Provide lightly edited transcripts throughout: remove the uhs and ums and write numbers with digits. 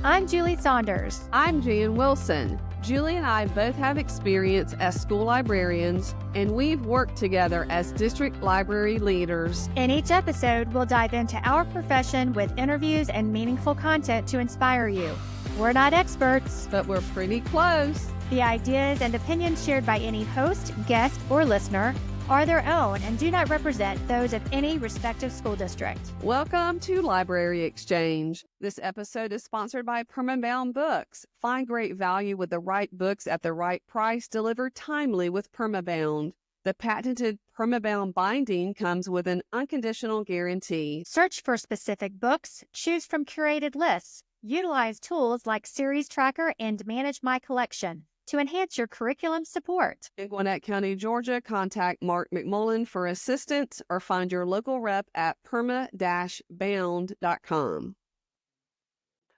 I'm Julie Saunders. I'm Jan Wilson. Julie and I both have experience as school librarians, and we've worked together as district library leaders. In each episode, we'll dive into our profession with interviews and meaningful content to inspire you. We're not experts, but we're pretty close. The ideas and opinions shared by any host, guest, or listener are their own and do not represent those of any respective school district. Welcome to Library Exchange. This episode is sponsored by Permabound Books. Find great value with the right books at the right price, delivered timely with Permabound. The patented Permabound binding comes with an unconditional guarantee. Search for specific books, choose from curated lists, utilize tools like Series Tracker and Manage My Collection to enhance your curriculum support. In Gwinnett County, Georgia, contact Mark McMullen for assistance or find your local rep at perma-bound.com.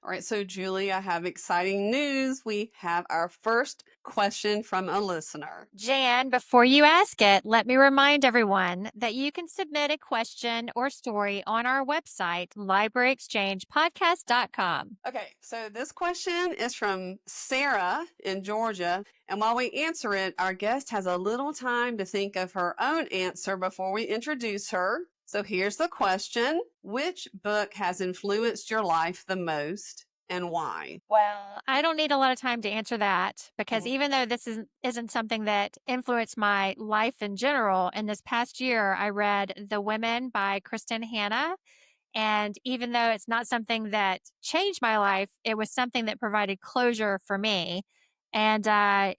All right, so Julie, I have exciting news. We have our first question from a listener. Jan, before you ask it, let me remind everyone that you can submit a question or story on our website, libraryexchangepodcast.com. Okay, so this question is from Sarah in Georgia. And while we answer it, our guest has a little time to think of her own answer before we introduce her. So here's the question. Which book has influenced your life the most and why? Well, I don't need a lot of time to answer that because even though this isn't something that influenced my life in general, in this past year, I read The Women by Kristen Hanna. And even though it's not something that changed my life, it was something that provided closure for me. And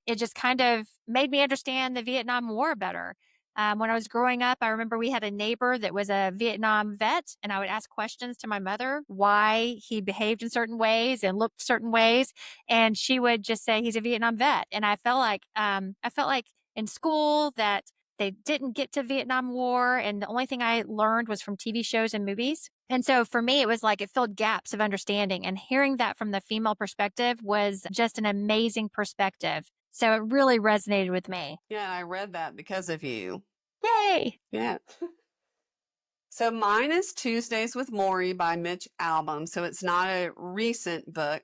it just kind of made me understand the Vietnam War better. When I was growing up, I remember we had a neighbor that was a Vietnam vet, and I would ask questions to my mother why he behaved in certain ways and looked certain ways, and she would just say he's a Vietnam vet. And I felt like in school that they didn't get to Vietnam War, and the only thing I learned was from TV shows and movies. And so for me, it was like it filled gaps of understanding, and hearing that from the female perspective was just an amazing perspective. So it really resonated with me. Yeah, I read that because of you. Yay! Yeah. So mine is Tuesdays with Morrie by Mitch Albom. So it's not a recent book,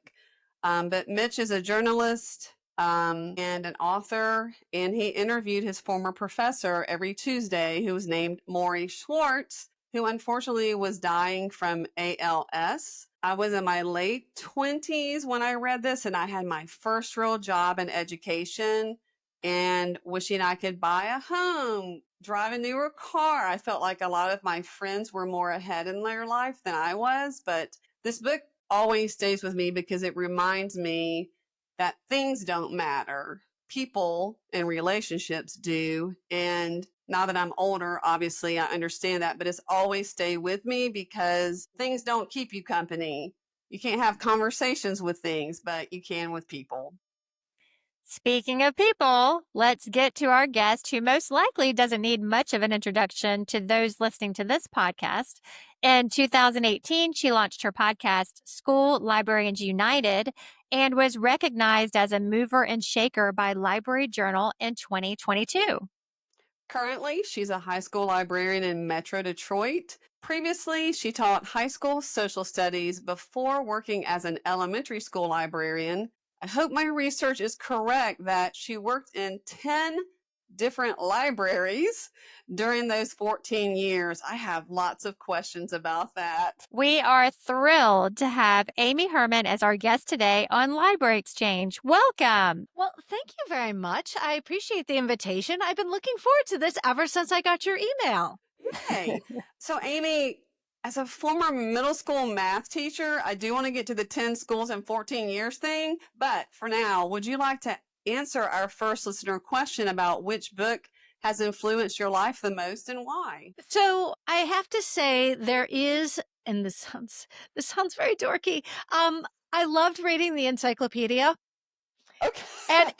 but Mitch is a journalist and an author, and he interviewed his former professor every Tuesday, who was named Morrie Schwartz, who unfortunately was dying from ALS. I was in my late 20s when I read this, and I had my first real job in education and wishing I could buy a home, drive a newer car. I felt like a lot of my friends were more ahead in their life than I was, but this book always stays with me because it reminds me that things don't matter. People and relationships do. And now that I'm older, obviously I understand that, but it's always stay with me because things don't keep you company. You can't have conversations with things, but you can with people. Speaking of people, let's get to our guest who most likely doesn't need much of an introduction to those listening to this podcast. In 2018, she launched her podcast, School Librarians United, and was recognized as a mover and shaker by Library Journal in 2022. Currently, she's a high school librarian in Metro Detroit. Previously, she taught high school social studies before working as an elementary school librarian. I hope my research is correct that she worked in 10 different libraries during those 14 years. I have lots of questions about that. We are thrilled to have Amy Herman as our guest today on Library Exchange. Welcome. Well, thank you very much. I appreciate the invitation. I've been looking forward to this ever since I got your email. Yay. So, Amy, as a former middle school math teacher, I do want to get to the 10 schools in 14 years thing. But for now, would you like to answer our first listener question about which book has influenced your life the most and why? So I have to say there is, and this sounds very dorky. I loved reading the encyclopedia. Okay. And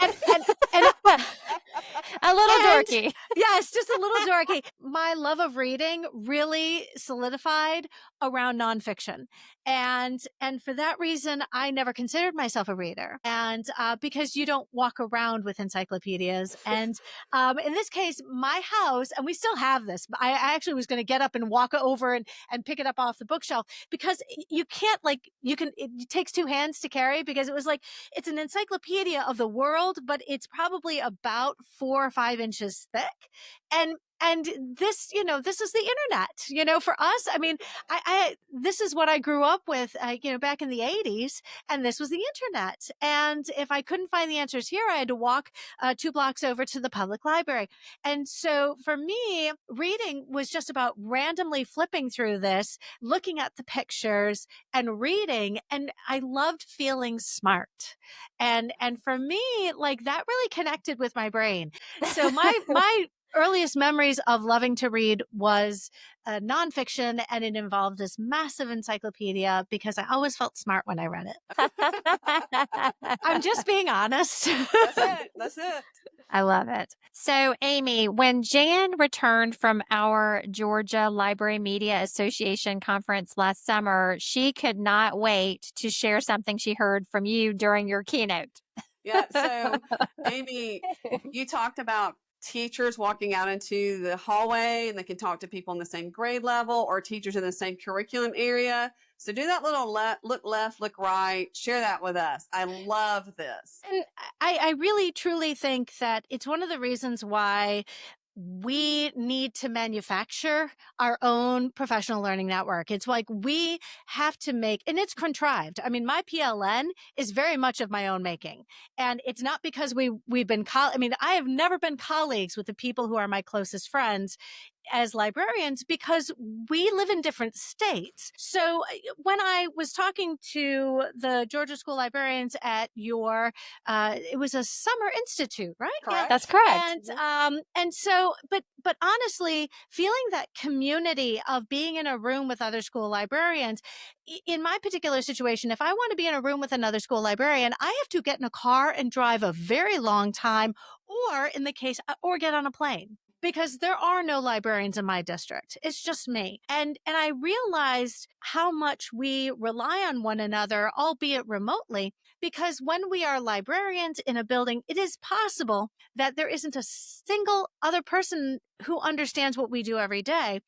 A little and dorky. yes, just a little dorky. My love of reading really solidified around nonfiction, and for that reason, I never considered myself a reader. And because you don't walk around with encyclopedias, and in this case, my house, and we still have this. I actually was going to get up and walk over and pick it up off the bookshelf because you can't like you can. It takes two hands to carry because it was like it's an encyclopedia of the world, but it's probably about 4 or 5 inches thick. And this, this is the internet, for us. I mean, this is what I grew up with, back in the 80s, and this was the internet. And if I couldn't find the answers here, I had to walk 2 blocks over to the public library. And so for me, reading was just about randomly flipping through this, looking at the pictures and reading. And I loved feeling smart. And for me, like that really connected with my brain. So my earliest memories of loving to read was nonfiction, and it involved this massive encyclopedia because I always felt smart when I read it. I'm just being honest. That's it. That's it. I love it. So, Amy, when Jan returned from our Georgia Library Media Association conference last summer, she could not wait to share something she heard from you during your keynote. Yeah. So, Amy, you talked about teachers walking out into the hallway and they can talk to people in the same grade level or teachers in the same curriculum area. So do that little look left, look right, share that with us. I love this. And I really truly think that it's one of the reasons why we need to manufacture our own professional learning network. It's like we have to make, and it's contrived. I mean, my PLN is very much of my own making. And it's not because we've been, I mean, I have never been colleagues with the people who are my closest friends as librarians because we live in different states. So when I was talking to the Georgia School librarians at your, it was a summer institute, right? Correct. That's correct. And so, but honestly, feeling that community of being in a room with other school librarians, in my particular situation, if I want to be in a room with another school librarian, I have to get in a car and drive a very long time, or in the case, or get on a plane, because there are no librarians in my district. It's just me. And I realized how much we rely on one another, albeit remotely, because when we are librarians in a building, it is possible that there isn't a single other person who understands what we do every day.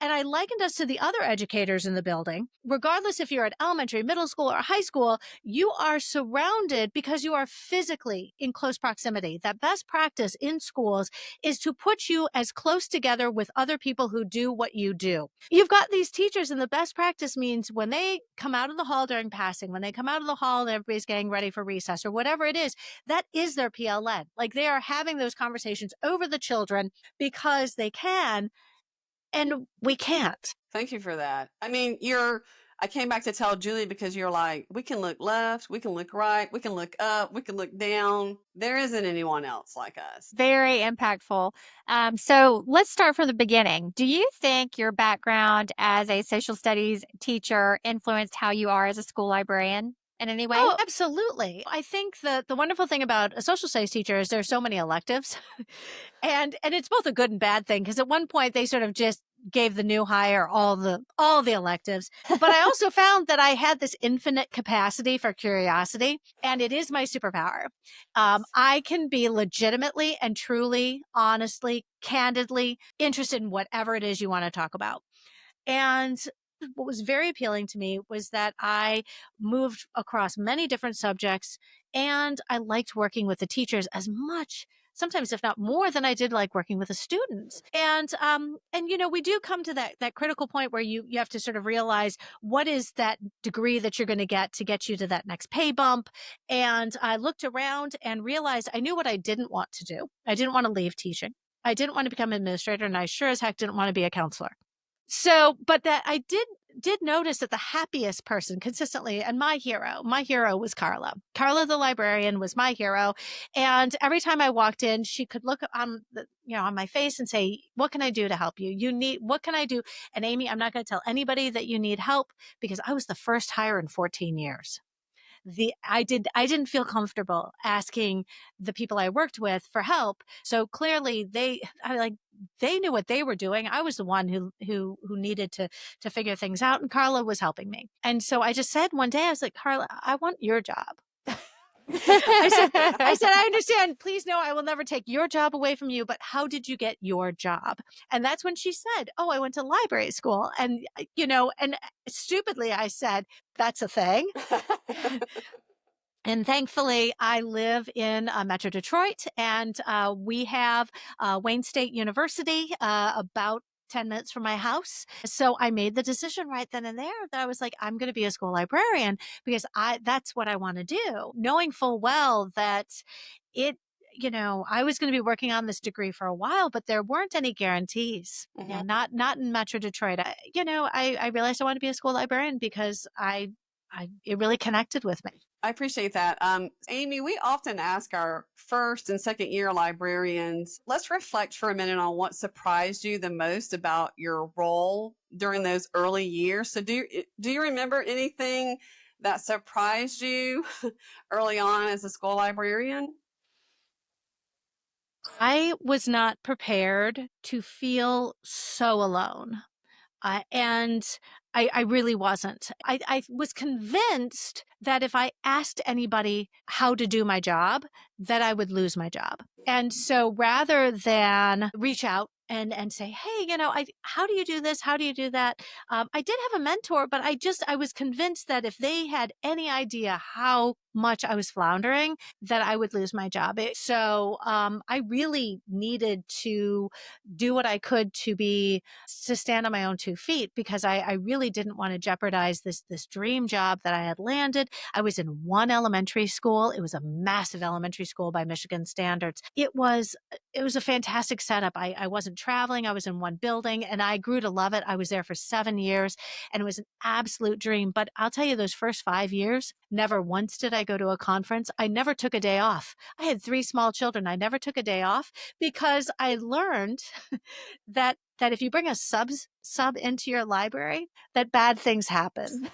And I likened us to the other educators in the building. Regardless if you're at elementary, middle school, or high school, you are surrounded because you are physically in close proximity. That best practice in schools is to put you as close together with other people who do what you do. You've got these teachers, and the best practice means when they come out of the hall during passing, when they come out of the hall and everybody's getting ready for recess or whatever it is, that is their PLN. Like they are having those conversations over the children because they can, and we can't. Thank you for that. I mean, I came back to tell Julie because you're like, we can look left, we can look right, we can look up, we can look down. There isn't anyone else like us. Very impactful. So let's start from the beginning. Do you think your background as a social studies teacher influenced how you are as a school librarian in any way? Oh, absolutely. I think that the wonderful thing about a social studies teacher is there's so many electives. And it's both a good and bad thing, because at one point they sort of just gave the new hire all the electives. But I also found that I had this infinite capacity for curiosity, and it is my superpower. I can be legitimately and truly, honestly, candidly interested in whatever it is you want to talk about. And what was very appealing to me was that I moved across many different subjects, and I liked working with the teachers as much, sometimes if not more, than I did like working with the students. And we do come to that critical point where you have to sort of realize what is that degree that you're going to get you to that next pay bump. And I looked around and realized I knew what I didn't want to do. I didn't want to leave teaching. I didn't want to become an administrator, and I sure as heck didn't want to be a counselor. So, but that I did notice that the happiest person consistently, and my hero was Carla. Carla, the librarian, was my hero. And every time I walked in, she could look on on my face and say, "What can I do to help you? What can I do?" And Amy, I'm not going to tell anybody that you need help, because I was the first hire in 14 years. I didn't feel comfortable asking the people I worked with for help. So clearly they knew what they were doing. I was the one who needed to figure things out, and Carla was helping me. And so I just said one day, I was like, Carla, I want your job. I understand. Please know I will never take your job away from you, but how did you get your job? And that's when she said, oh, I went to library school. And, and stupidly I said, that's a thing. And thankfully, I live in Metro Detroit, and we have Wayne State University about 10 minutes from my house. So I made the decision right then and there that I was like, I'm going to be a school librarian because that's what I want to do, knowing full well that it, I was going to be working on this degree for a while, but there weren't any guarantees. Mhm. Not in Metro Detroit. I realized I wanted to be a school librarian because it really connected with me. I appreciate that. Amy, we often ask our first and second year librarians, let's reflect for a minute on what surprised you the most about your role during those early years. So do you remember anything that surprised you early on as a school librarian? I was not prepared to feel so alone. And I really wasn't. I was convinced that if I asked anybody how to do my job, that I would lose my job. And so rather than reach out and say, hey, how do you do this? How do you do that? I did have a mentor, but I was convinced that if they had any idea how much I was floundering, that I would lose my job. So I really needed to do what I could to stand on my own 2 feet, because I really didn't want to jeopardize this dream job that I had landed. I was in one elementary school. It was a massive elementary school by Michigan standards. It was a fantastic setup. I wasn't traveling. I was in one building, and I grew to love it. I was there for 7 years, and it was an absolute dream. But I'll tell you, those first 5 years, never once did I go to a conference. I never took a day off. I had 3 small children. I never took a day off because I learned that if you bring a sub into your library, that bad things happen.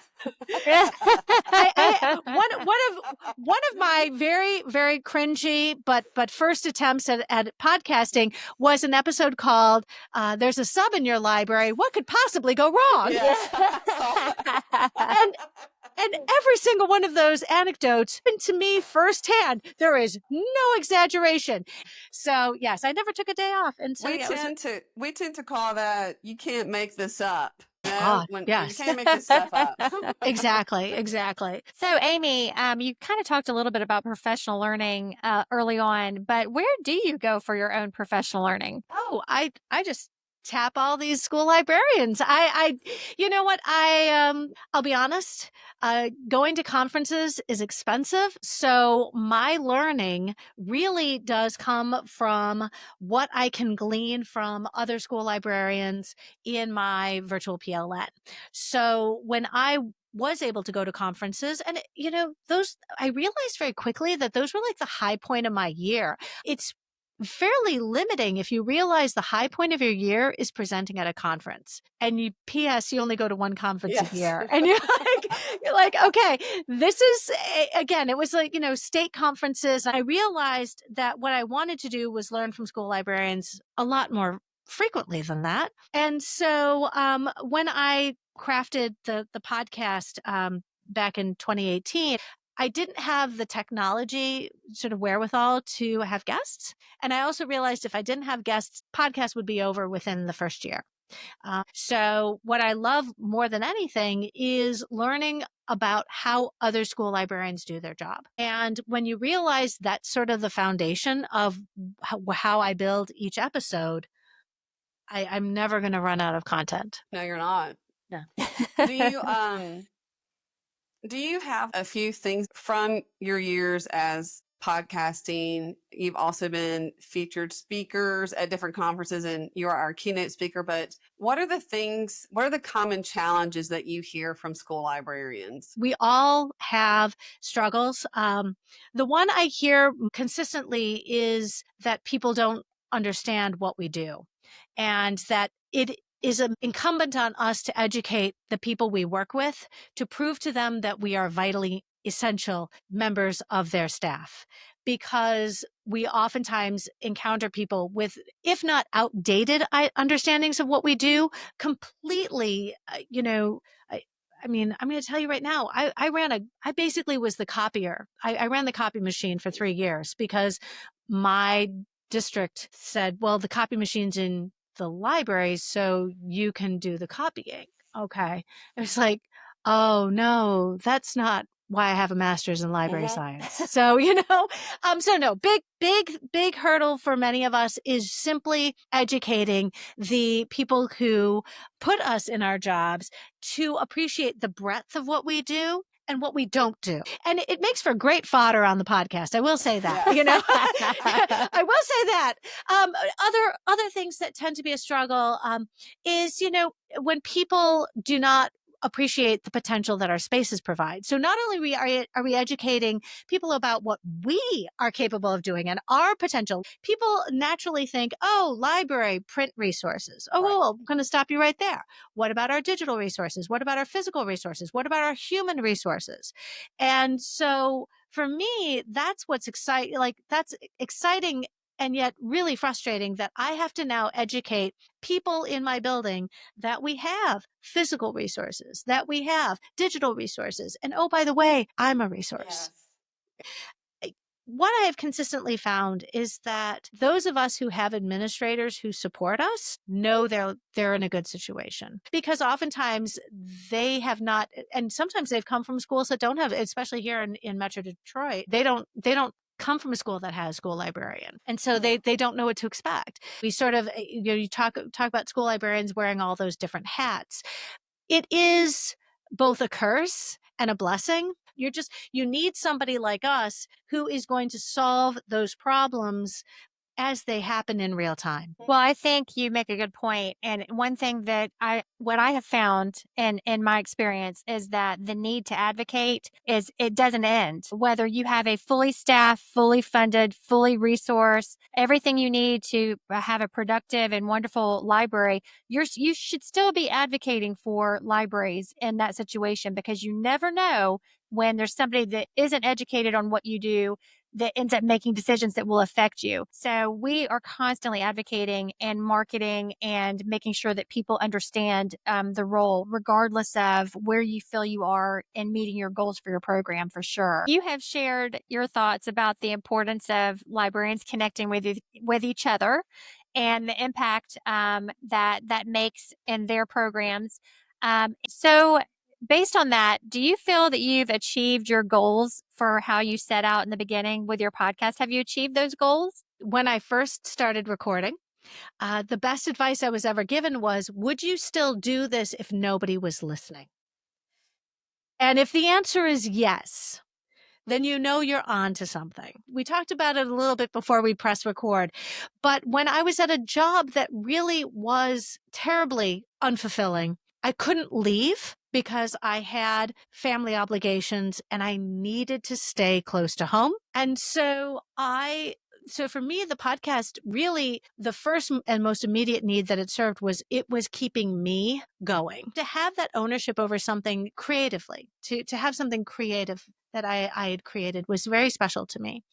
One of my very, very cringy but first attempts at podcasting was an episode called "There's a Sub in Your Library. What could possibly go wrong?" And every single one of those anecdotes happened to me firsthand. There is no exaggeration. So yes, I never took a day off, and so we tend to call that, you can't make this up. Yes. You can't make this stuff up. Exactly. So, Amy, you kind of talked a little bit about professional learning early on, but where do you go for your own professional learning? Oh, I just tap all these school librarians. You know what? I'll be honest. Going to conferences is expensive, so my learning really does come from what I can glean from other school librarians in my virtual PLN. So when I was able to go to conferences, and those, I realized very quickly that those were like the high point of my year. It's fairly limiting if you realize the high point of your year is presenting at a conference, and you only go to one conference a year, and you're like, okay, this is again, it was like, state conferences. I realized that what I wanted to do was learn from school librarians a lot more frequently than that. And so when I crafted the podcast back in 2018, I didn't have the technology sort of wherewithal to have guests. And I also realized if I didn't have guests, podcast would be over within the first year. So what I love more than anything is learning about how other school librarians do their job. And when you realize that's sort of the foundation of how I build each episode, I'm never going to run out of content. No, you're not. No. Do you have a few things from your years as podcasting? You've also been featured speakers at different conferences, and you're our keynote speaker. But what are the common challenges that you hear from school librarians? We all have struggles. The one I hear consistently is that people don't understand what we do, and that it is incumbent on us to educate the people we work with, to prove to them that we are vitally essential members of their staff, because we oftentimes encounter people with, if not outdated understandings of what we do, completely, I mean, I'm going to tell you right now, I basically was the copier. I ran the copy machine for 3 years because my district said, well, the copy machine's in the library, so you can do the copying. Okay. It was like, oh no, that's not why I have a master's in library science. So, so no, big hurdle for many of us is simply educating the people who put us in our jobs to appreciate the breadth of what we do and what we don't do. And it makes for great fodder on the podcast. I will say that, I will say that. Other things that tend to be a struggle is, when people do not appreciate the potential that our spaces provide. So not only are we educating people about what we are capable of doing and our potential, people naturally think, oh, library, print resources. Oh, well, I'm going to stop you right there. What about our digital resources? What about our physical resources? What about our human resources? And so for me, that's what's exciting. Like, that's exciting and yet really frustrating, that I have to now educate people in my building that we have physical resources, that we have digital resources. And oh, by the way, I'm a resource. What I have consistently found is that those of us who have administrators who support us know they're in a good situation, because oftentimes they have not, and sometimes they've come from schools that don't have, especially here in Metro Detroit, they don't come from a school that has a school librarian. And so they don't know what to expect. We sort of, you talk about school librarians wearing all those different hats. It is both a curse and a blessing. You need somebody like us who is going to solve those problems as they happen in real time. Well, I think you make a good point. And one thing that what I have found in my experience is that the need to advocate it doesn't end. Whether you have a fully staffed, fully funded, fully resourced, everything you need to have a productive and wonderful library, you should still be advocating for libraries in that situation, because you never know when there's somebody that isn't educated on what you do that ends up making decisions that will affect you. So we are constantly advocating and marketing and making sure that people understand the role, regardless of where you feel you are in meeting your goals for your program, for sure. You have shared your thoughts about the importance of librarians connecting with each other and the impact that makes in their programs. So based on that, do you feel that you've achieved your goals for how you set out in the beginning with your podcast? Have you achieved those goals? When I first started recording, the best advice I was ever given was, would you still do this if nobody was listening? And if the answer is yes, then you know you're on to something. We talked about it a little bit before we press record, but when I was at a job that really was terribly unfulfilling, I couldn't leave because I had family obligations and I needed to stay close to home. And so for me, the podcast, really, the first and most immediate need that it served was keeping me going. To have that ownership over something creatively, to have something creative that I had created, was very special to me.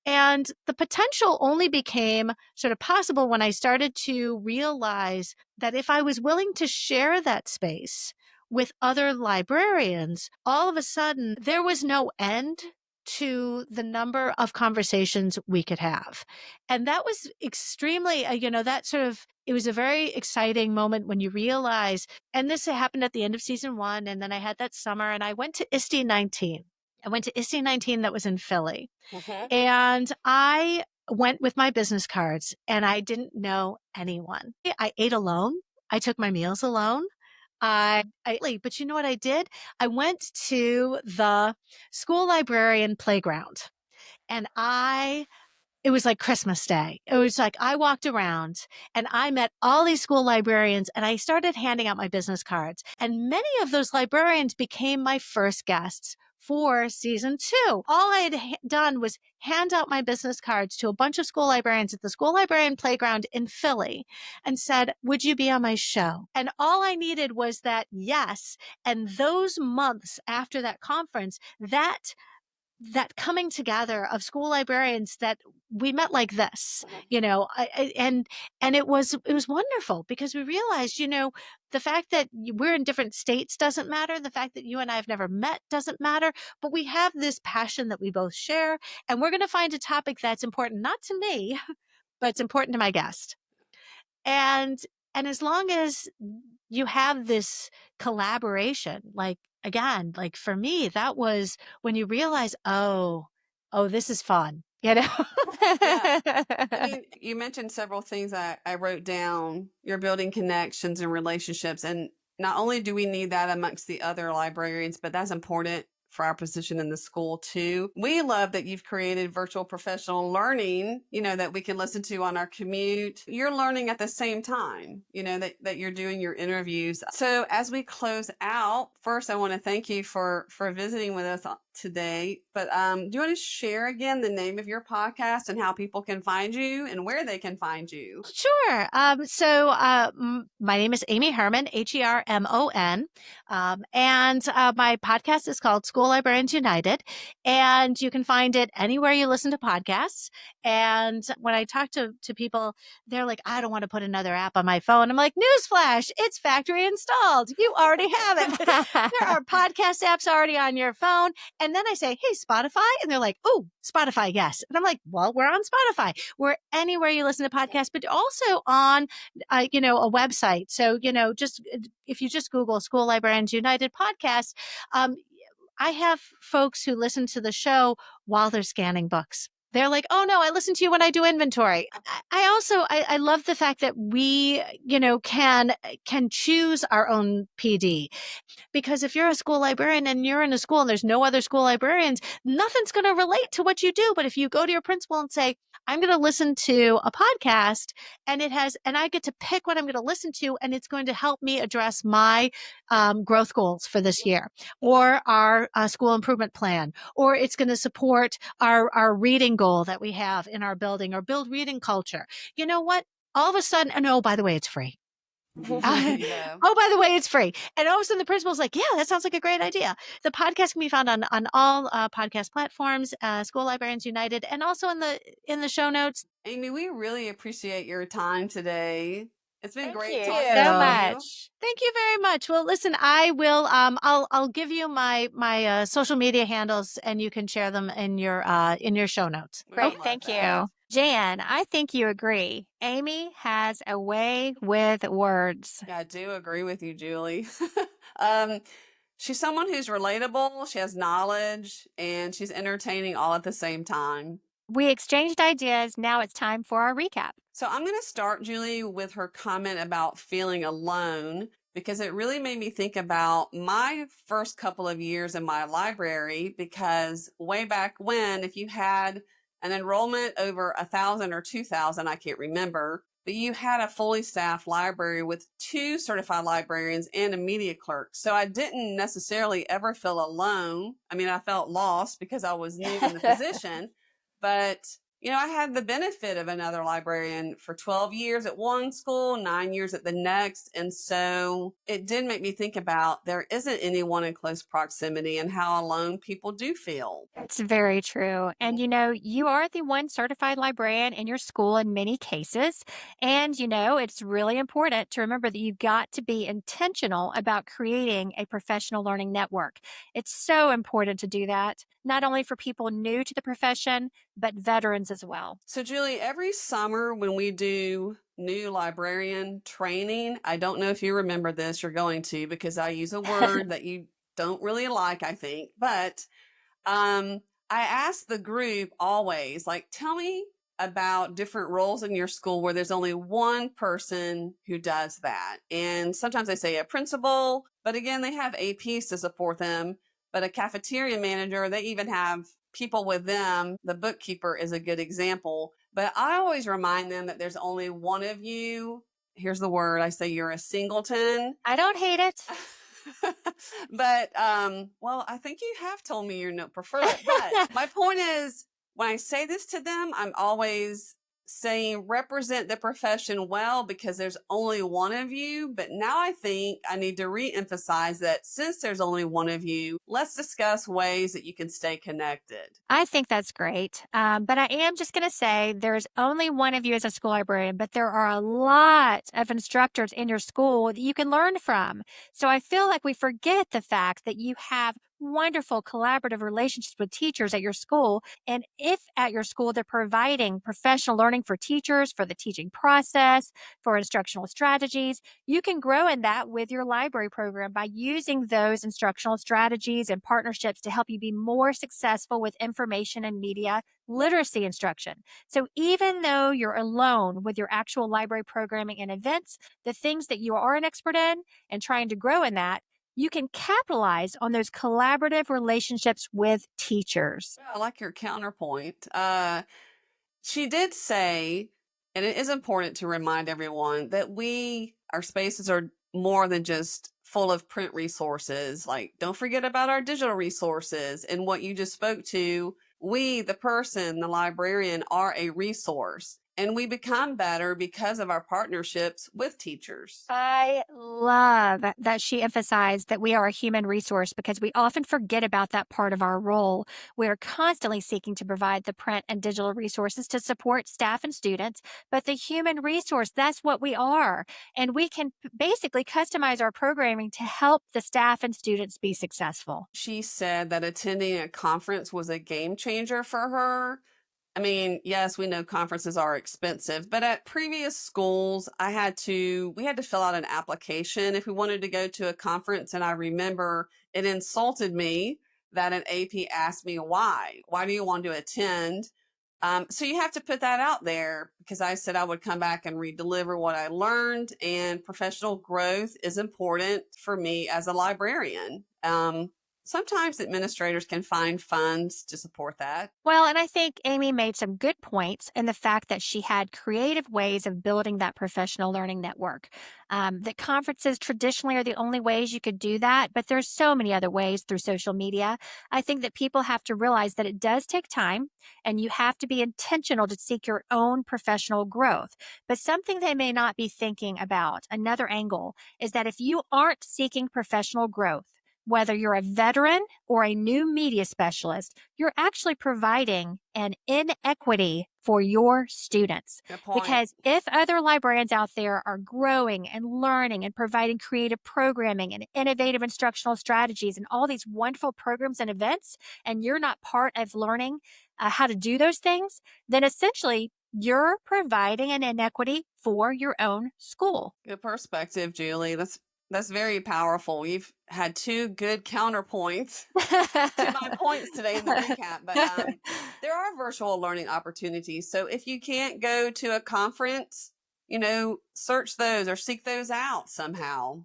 And the potential only became sort of possible when I started to realize that if I was willing to share that space with other librarians, all of a sudden there was no end to the number of conversations we could have. And that was extremely, it was a very exciting moment when you realize, and this happened at the end of season 1. And then I had that summer and I went to ISTE 19. I went to ISTE 19 that was in Philly. And I went with my business cards and I didn't know anyone. I ate alone. I took my meals alone. But you know what I did? I went to the school librarian playground and it was like Christmas Day. It was like I walked around and I met all these school librarians and I started handing out my business cards. And many of those librarians became my first guests for season 2. All I had done was hand out my business cards to a bunch of school librarians at the School Librarian Playground in Philly and said, would you be on my show? And all I needed was that yes. And those months after that conference, that coming together of school librarians, that we met like this, and it was wonderful, because we realized, the fact that we're in different states doesn't matter. The fact that you and I have never met doesn't matter, but we have this passion that we both share, and we're going to find a topic that's important, not to me, but it's important to my guest. And as long as you have this collaboration, like, again, like for me, that was when you realize, oh, this is fun, Yeah. I mean, you mentioned several things I wrote down. You're building connections and relationships. And not only do we need that amongst the other librarians, but that's important for our position in the school too. We love that you've created virtual professional learning, that we can listen to on our commute. You're learning at the same time, that you're doing your interviews. So as we close out, first, I want to thank you for visiting with us today. But do you want to share again the name of your podcast and how people can find you and where they can find you? Sure. So my name is Amy Herman, Hermon. And my podcast is called School Librarians United. And you can find it anywhere you listen to podcasts. And when I talk to people, they're like, I don't want to put another app on my phone. I'm like, newsflash, it's factory installed. You already have it. There are podcast apps already on your phone. And then I say, hey, Spotify. And they're like, oh, Spotify, yes. And I'm like, well, we're on Spotify. We're anywhere you listen to podcasts, but also on, a website. So, just if you just Google School Librarians United podcast, I have folks who listen to the show while they're scanning books. They're like, oh no, I listen to you when I do inventory. I also love the fact that we, can choose our own PD. Because if you're a school librarian and you're in a school and there's no other school librarians, nothing's going to relate to what you do. But if you go to your principal and say, I'm going to listen to a podcast, and I get to pick what I'm going to listen to, and it's going to help me address my growth goals for this year, or our school improvement plan, or it's going to support our reading goal that we have in our building, or build reading culture. You know what? All of a sudden, and oh, by the way, it's free. Yeah. Oh, by the way, it's free. And all of a sudden the principal's like, yeah, that sounds like a great idea. The podcast can be found on all podcast platforms, School Librarians United, and also in the show notes. Amy, we really appreciate your time today. It's been Thank great you talking so to you. much. Thank you very much. Well, listen, I will I'll give you my social media handles, and you can share them in your show notes. We Great. would love Thank that. you. Jan, I think you agree. Amy has a way with words. Yeah, I do agree with you, Julie. um, she's someone who's relatable, she has knowledge, and she's entertaining all at the same time. We exchanged ideas. Now it's time for our recap. So I'm going to start, Julie, with her comment about feeling alone, because it really made me think about my first couple of years in my library, because way back when, if you had an enrollment over 1,000 or 2,000, I can't remember, but you had a fully staffed library with 2 certified librarians and a media clerk. So I didn't necessarily ever feel alone. I mean, I felt lost because I was new in the position, but I had the benefit of another librarian for 12 years at one school, 9 years at the next. And so it did make me think about there isn't anyone in close proximity and how alone people do feel. It's very true. And you are the one certified librarian in your school in many cases. And it's really important to remember that you've got to be intentional about creating a professional learning network. It's so important to do that, not only for people new to the profession, but veterans as well. So, Julie, every summer when we do new librarian training, I don't know if you remember this, you're going to, because I use a word that you don't really like, I think, but I ask the group always, like, tell me about different roles in your school where there's only one person who does that. And sometimes they say a principal, but again, they have APs to support them. But a cafeteria manager, they even have people with them. The bookkeeper is a good example. But I always remind them that there's only one of you. Here's the word. I say you're a singleton. I don't hate it. But well, I think you have told me you prefer it. But my point is, when I say this to them, I'm always saying represent the profession well because there's only one of you. But now I think I need to re-emphasize that since there's only one of you, let's discuss ways that you can stay connected. I think that's great. But I am just going to say there's only one of you as a school librarian, but there are a lot of instructors in your school that you can learn from. So I feel like we forget the fact that you have wonderful collaborative relationships with teachers at your school. And if at your school they're providing professional learning for teachers, for the teaching process, for instructional strategies, you can grow in that with your library program by using those instructional strategies and partnerships to help you be more successful with information and media literacy instruction. So even though you're alone with your actual library programming and events, the things that you are an expert in and trying to grow in that, you can capitalize on those collaborative relationships with teachers. I like your counterpoint. She did say, and it is important to remind everyone that our spaces are more than just full of print resources. Like, don't forget about our digital resources. And what you just spoke to, we, the person, the librarian, are a resource. And we become better because of our partnerships with teachers. I love that she emphasized that we are a human resource because we often forget about that part of our role. We are constantly seeking to provide the print and digital resources to support staff and students, but the human resource, that's what we are. And we can basically customize our programming to help the staff and students be successful. She said that attending a conference was a game changer for her. I mean, yes, we know conferences are expensive, but at previous schools, we had to fill out an application if we wanted to go to a conference. And I remember it insulted me that an AP asked me why. Why do you want to attend? So you have to put that out there because I said I would come back and redeliver what I learned, and professional growth is important for me as a librarian. Sometimes administrators can find funds to support that. Well, and I think Amy made some good points in the fact that she had creative ways of building that professional learning network. That conferences traditionally are the only ways you could do that, but there's so many other ways through social media. I think that people have to realize that it does take time and you have to be intentional to seek your own professional growth. But something they may not be thinking about, another angle, is that if you aren't seeking professional growth, whether you're a veteran or a new media specialist, you're actually providing an inequity for your students. Good point. Because if other librarians out there are growing and learning and providing creative programming and innovative instructional strategies and all these wonderful programs and events, and you're not part of learning how to do those things, then essentially you're providing an inequity for your own school. Good perspective, Julie. That's very powerful. You've had two good counterpoints to my points today in the recap. But there are virtual learning opportunities. So if you can't go to a conference, search those or seek those out somehow.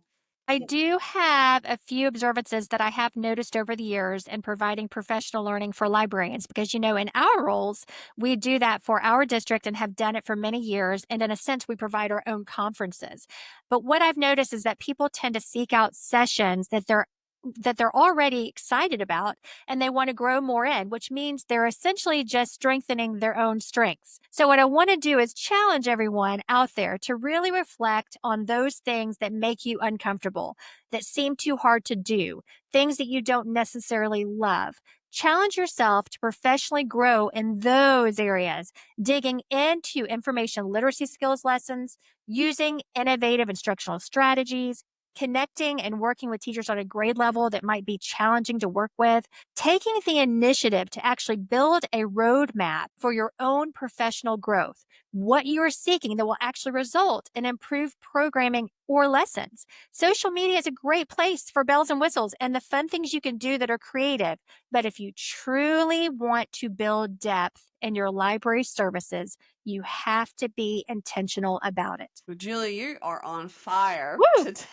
I do have a few observances that I have noticed over the years in providing professional learning for librarians because, in our roles, we do that for our district and have done it for many years. And in a sense, we provide our own conferences. But what I've noticed is that people tend to seek out sessions that they're already excited about and they want to grow more in, which means they're essentially just strengthening their own strengths. So what I want to do is challenge everyone out there to really reflect on those things that make you uncomfortable, that seem too hard to do, things that you don't necessarily love. Challenge yourself to professionally grow in those areas, digging into information literacy skills lessons, using innovative instructional strategies, connecting and working with teachers on a grade level that might be challenging to work with, taking the initiative to actually build a roadmap for your own professional growth, what you are seeking that will actually result in improved programming or lessons. Social media is a great place for bells and whistles and the fun things you can do that are creative. But if you truly want to build depth in your library services, you have to be intentional about it. Well, Julie, you are on fire Woo! today.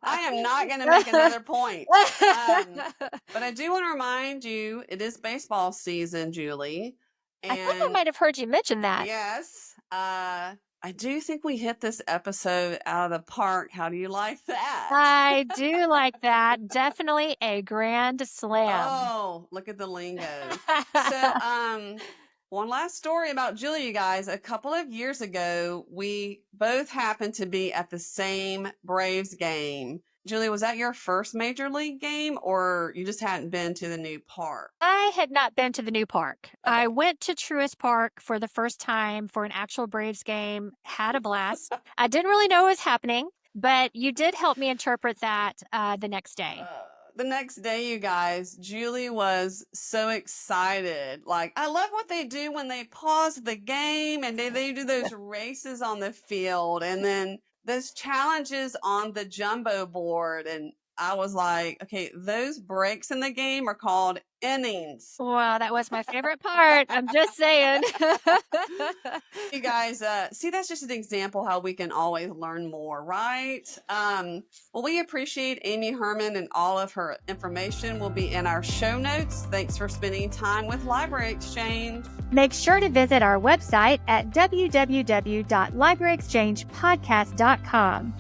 I am not going to make another point. But I do want to remind you, it is baseball season, Julie. I think I might have heard you mention that. Yes. I do think we hit this episode out of the park. How do you like that? I do like that. Definitely a grand slam. Oh, look at the lingo. So, one last story about Julie, you guys. A couple of years ago, we both happened to be at the same Braves game. Julie, was that your first major league game, or you just hadn't been to the new park? I had not been to the new park. Okay. I went to Truist Park for the first time for an actual Braves game, had a blast. I didn't really know what was happening, but you did help me interpret that the next day. The next day, you guys, Julie was so excited. Like, I love what they do when they pause the game and they do those races on the field and then those challenges on the jumbo board. And I was like, okay, those breaks in the game are called innings. Well, that was my favorite part. I'm just saying. You guys, see, that's just an example how we can always learn more, right? Well, we appreciate Amy Herman, and all of her information will be in our show notes. Thanks for spending time with Library Exchange. Make sure to visit our website at www.libraryexchangepodcast.com.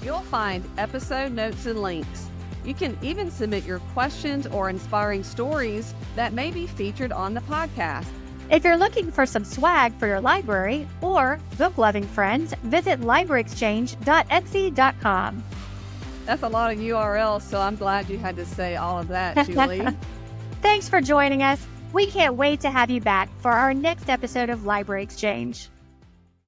You'll find episode notes and links. You can even submit your questions or inspiring stories that may be featured on the podcast. If you're looking for some swag for your library or book-loving friends, visit libraryexchange.etsy.com. That's a lot of URLs, so I'm glad you had to say all of that, Julie. Thanks for joining us. We can't wait to have you back for our next episode of Library Exchange.